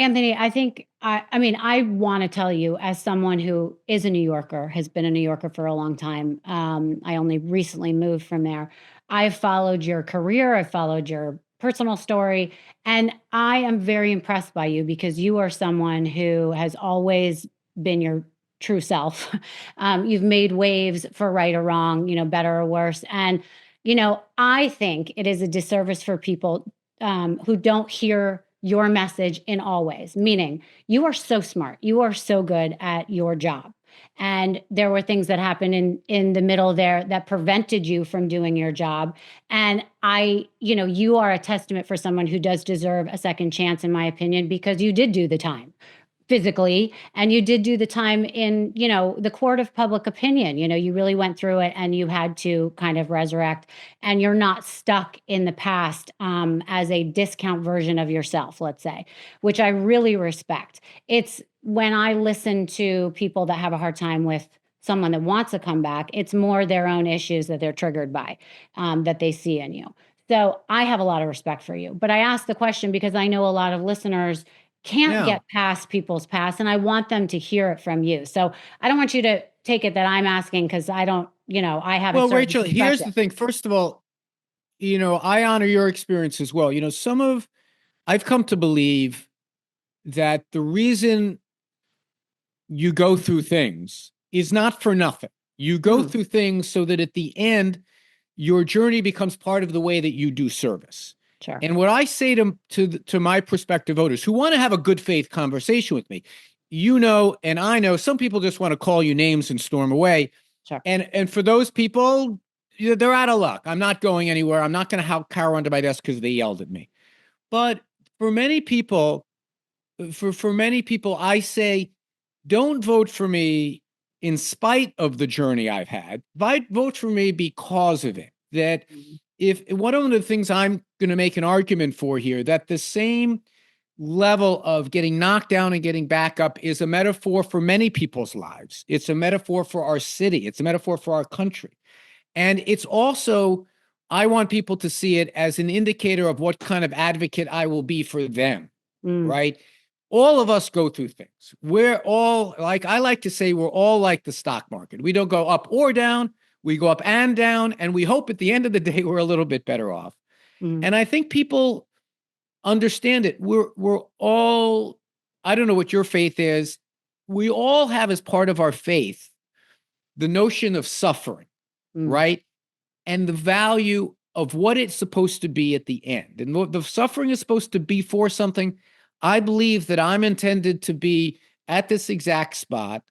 Anthony, I think, I mean, I want to tell you, as someone who is a New Yorker, has been a New Yorker for a long time, I only recently moved from there. I've followed your career, I've followed your personal story, and I am very impressed by you because you are someone who has always been your true self. You've made waves for right or wrong, better or worse. And, I think it is a disservice for people who don't hear your message in all ways, meaning you are so smart, you are so good at your job. And there were things that happened in the middle there that prevented you from doing your job. And you are a testament for someone who does deserve a second chance, in my opinion, because you did do the time physically, and you did do the time in, the court of public opinion. You really went through it, and you had to kind of resurrect, and you're not stuck in the past as a discount version of yourself, let's say, which I really respect. It's when I listen to people that have a hard time with someone that wants to come back, it's more their own issues that they're triggered by, that they see in you. So I have a lot of respect for you, but I asked the question because I know a lot of listeners can't Yeah. get past people's past, and I want them to hear it from you. So I don't want you to take it that I'm asking because I don't, I have a Well, certain Rachel, here's perspective. the thing. First of all, I honor your experience as well. I've come to believe that the reason you go through things is not for nothing. You go Mm, through things so that at the end, your journey becomes part of the way that you do service. sure. And what I say to my prospective voters who want to have a good faith conversation with me, and I know some people just want to call you names and storm away. Sure. And for those people, they're out of luck. I'm not going anywhere. I'm not going to cower under my desk because they yelled at me. But for many people, for many people, I say, don't vote for me in spite of the journey I've had. Vote for me because of it. That Mhm. if one of the things I'm going to make an argument for here, that the same level of getting knocked down and getting back up is a metaphor for many people's lives. It's a metaphor for our city. It's a metaphor for our country. And it's also, I want people to see it as an indicator of what kind of advocate I will be for them, Mm, right? All of us go through things. We're all, like I like to say, we're all like the stock market. We don't go up or down, we go up and down, and we hope at the end of the day we're a little bit better off. mm, And I think people understand it. We're all, I don't know what your faith is. We all have as part of our faith the notion of suffering, mm. right? And the value of what it's supposed to be at the end. And what the suffering is supposed to be for something. I believe that I'm intended to be at this exact spot,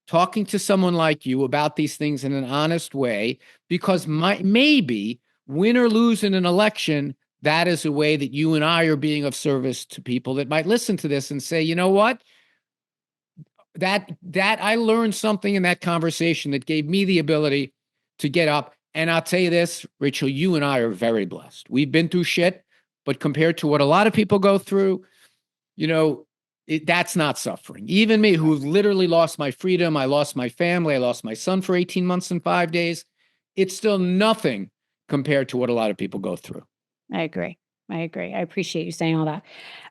talking to someone like you about these things in an honest way, because maybe win or lose in an election, that is a way that you and I are being of service to people that might listen to this and say, you know what? That I learned something in that conversation that gave me the ability to get up. And I'll tell you this, Rachel, you and I are very blessed. We've been through shit, but compared to what a lot of people go through, that's not suffering. Even me, who literally lost my freedom, I lost my family, I lost my son for 18 months and 5 days. It's still nothing compared to what a lot of people go through. I agree. I agree. I appreciate you saying all that.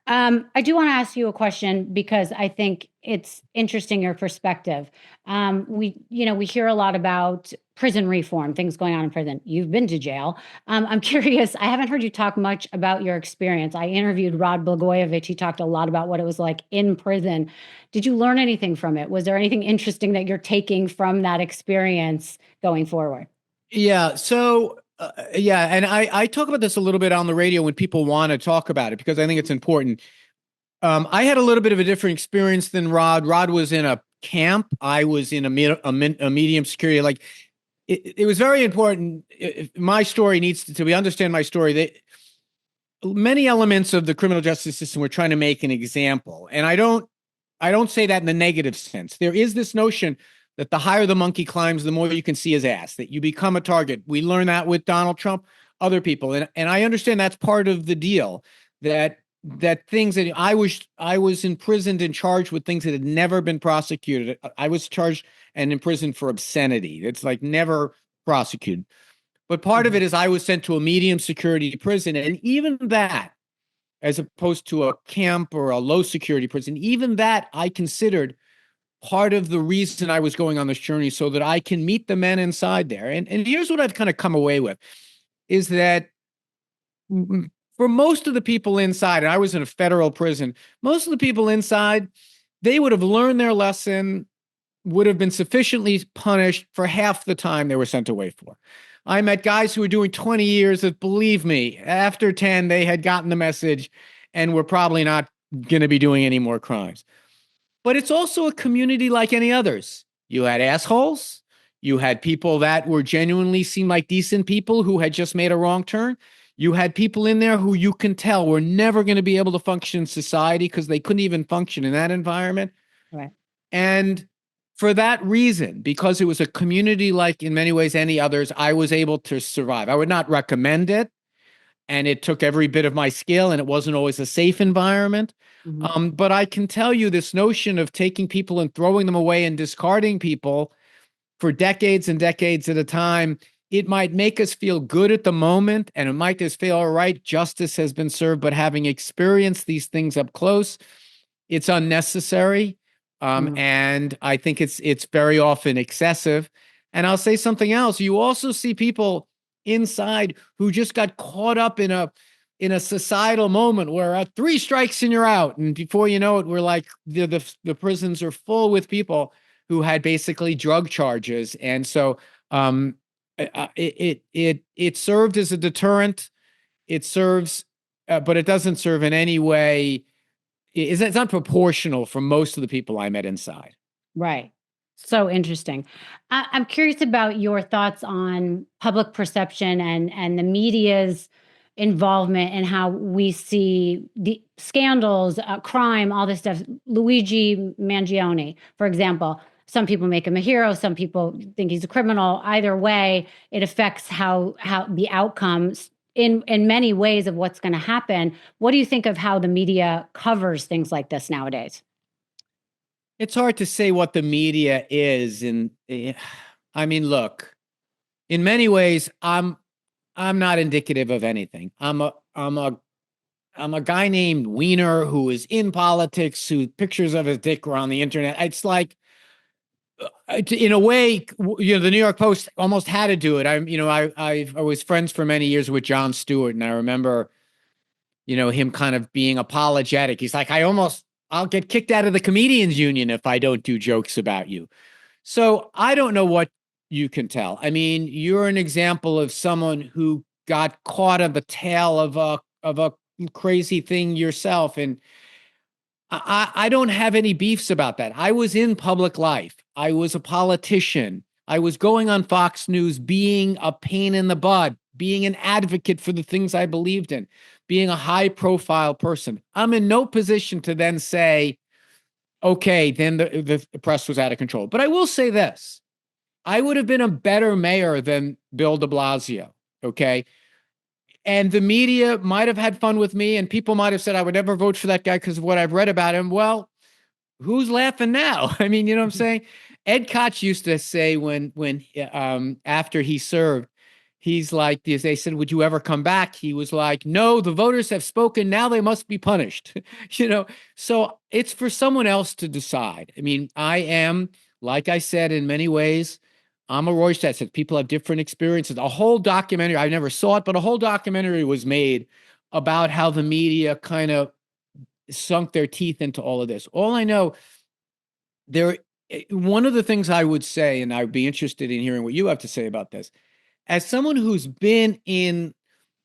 I do want to ask you a question because I think it's interesting your perspective. We hear a lot about prison reform, things going on in prison. You've been to jail. I'm curious. I haven't heard you talk much about your experience. I interviewed Rod Blagojevich. He talked a lot about what it was like in prison. Did you learn anything from it? Was there anything interesting that you're taking from that experience going forward? Yeah. So, yeah. And I talk about this a little bit on the radio when people want to talk about it because I think it's important. I had a little bit of a different experience than Rod. Rod was in a camp. I was in a medium security. Like it was very important. My story needs to we understand my story. That many elements of the criminal justice system we're trying to make an example, and I don't say that in the negative sense. There is this notion that the higher the monkey climbs, the more you can see his ass. That you become a target. We learned that with Donald Trump, other people, and I understand that's part of the deal. That things that I was imprisoned and charged with things that had never been prosecuted. I was charged and imprisoned for obscenity. It's like never prosecuted. But part of Mhm. it is I was sent to a medium security prison, and even that as opposed to a camp or a low security prison. Even that I considered part of the reason I was going on this journey, so that I can meet the men inside there. And here's what I've kind of come away with is that for most of the people inside, and I was in a federal prison, most of the people inside, they would have learned their lesson, would have been sufficiently punished for half the time they were sent away for. I met guys who were doing 20 years that, believe me, after 10, they had gotten the message and were probably not going to be doing any more crimes. But it's also a community like any others. You had assholes. You had people that were genuinely seemed like decent people who had just made a wrong turn. You had people in there who you can tell were never going to be able to function in society because they couldn't even function in that environment. Right. And for that reason, because it was a community like in many ways any others, I was able to survive. I would not recommend it. And it took every bit of my skill, and it wasn't always a safe environment. But I can tell you this notion of taking people and throwing them away and discarding people for decades and decades at a time, it might make us feel good at the moment, and it might just feel, all right, justice has been served. But having experienced these things up close, it's unnecessary. And I think it's very often excessive. And I'll say something else. You also see people inside who just got caught up in a societal moment where 3 strikes and you're out. And before you know it, we're like the prisons are full with people who had basically drug charges. And so it served as a deterrent. It serves, but it doesn't serve in any way. It's not proportional for most of the people I met inside. Right. So interesting. I'm curious about your thoughts on public perception and the media's involvement in how we see the scandals, crime, all this stuff. Luigi Mangione, for example, some people make him a hero, some people think he's a criminal. Either way, it affects how the outcomes in many ways of what's going to happen. What do you think of how the media covers things like this nowadays? It's hard to say what the media is. And I mean, look, in many ways, I'm not indicative of anything. I'm a guy named Weiner who is in politics, who pictures of his dick are on the internet. It's like, in a way, the New York Post almost had to do it. I was friends for many years with Jon Stewart, and I remember, him kind of being apologetic. He's like, I'll get kicked out of the comedians union if I don't do jokes about you. So I don't know what you can tell. I mean, you're an example of someone who got caught on the tail of a crazy thing yourself. And I don't have any beefs about that. I was in public life. I was a politician. I was going on Fox News, being a pain in the butt, being an advocate for the things I believed in, being a high profile person. I'm in no position to then say, okay, then the press was out of control. But I will say this. I would have been a better mayor than Bill de Blasio, okay? And the media might have had fun with me, and people might have said I would never vote for that guy because of what I've read about him. Well, who's laughing now? I mean, you know what I'm saying? Ed Koch used to say when after he served, he's like, they said, would you ever come back? He was like, no, the voters have spoken. Now they must be punished. So it's for someone else to decide. I mean, I am, like I said, in many ways, I'm a Roystadt. People have different experiences. A whole documentary, I never saw it, but a whole documentary was made about how the media kind of sunk their teeth into all of this. All I know, one of the things I would say, and I'd be interested in hearing what you have to say about this, as someone who's been in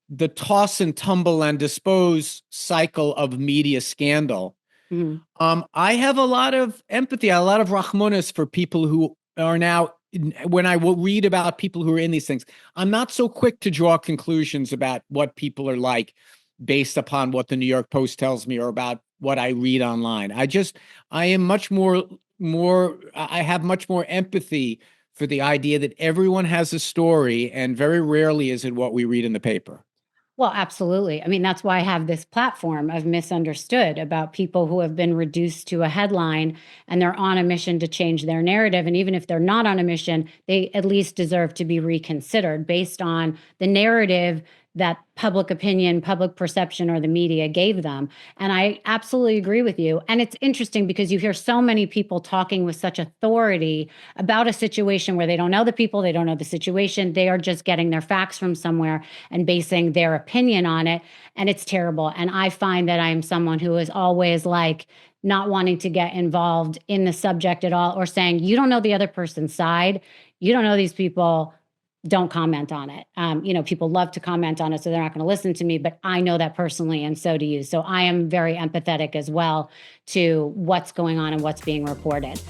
the toss and tumble and dispose cycle of media scandal, I have a lot of empathy, a lot of rachmanis for people who are now, when I will read about people who are in these things, I'm not so quick to draw conclusions about what people are like based upon what the New York Post tells me or about what I read online. I am much more, I have much more empathy for the idea that everyone has a story, and very rarely is it what we read in the paper. Well, absolutely. I mean, that's why I have this platform of Misunderstood, about people who have been reduced to a headline and they're on a mission to change their narrative. And even if they're not on a mission, they at least deserve to be reconsidered based on the narrative that public opinion, public perception, or the media gave them. And I absolutely agree with you. And it's interesting because you hear so many people talking with such authority about a situation where they don't know the people, they don't know the situation. They are just getting their facts from somewhere and basing their opinion on it. And it's terrible. And I find that I am someone who is always like not wanting to get involved in the subject at all, or saying, you don't know the other person's side. You don't know these people. Don't comment on it. People love to comment on it, so they're not going to listen to me, but I know that personally, and so do you. So I am very empathetic as well to what's going on and what's being reported.